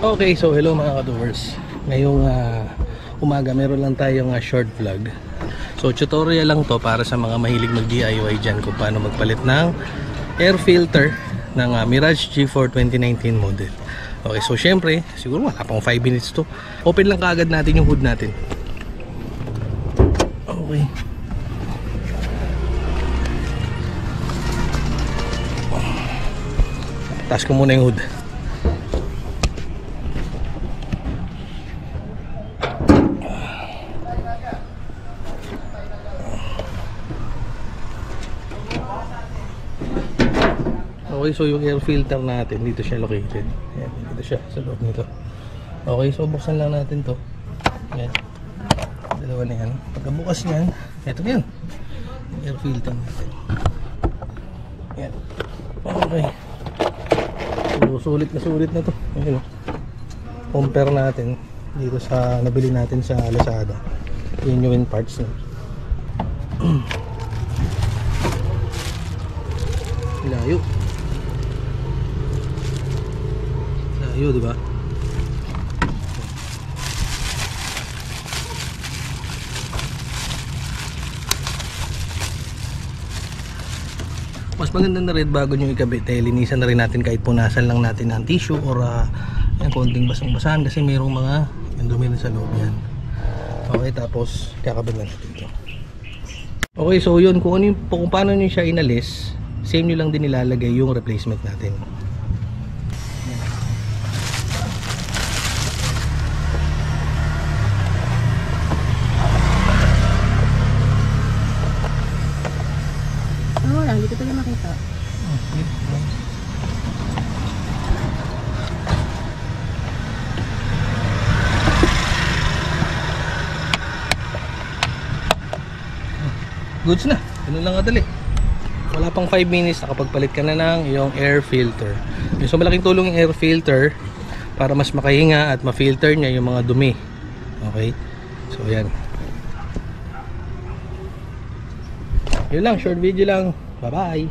Okay, so hello mga ka-doers. Ngayong umaga meron lang tayong short vlog. So tutorial lang to para sa mga mahilig mag-DIY dyan kung paano magpalit ng air filter ng Mirage G4 2019 model. Okay, so syempre, siguro wala pang 5 minutes to. Open lang kaagad natin yung hood natin. Okay. Taas ko muna yung hood. Okay, so yung air filter natin, dito siya located. Ayan, dito siya sa loob nito. Okay, so buksan lang natin to. Ayan. Dalawa na yan. Pagkabukas niyan, eto yan. Yung air filter natin. Ayan. Okay. So, sulit na to. Ayan. Compare natin dito sa nabili natin sa Lazada. Genuine parts na. Layo. Layo, di ba? Mas maganda na rin bago nyo ikabit, linisan na rin natin kahit punasan lang natin ng tissue or yung konting basang-basahan kasi mayroong mga dumi sa loob yan. Okay, tapos kakabit na natin ito. Okay, so yun, kung paano nyo siya inalis, same nyo lang din ilalagay yung replacement natin. Hindi ko talaga makita. Goods na. Ganun lang kadali. Wala pang 5 minutes nakapagpalit ka na ng yung air filter. So malaking tulong yung air filter para mas makahinga at ma-filter niya yung mga dumi. Okay? So yan. Yun lang, short video lang. Bye bye.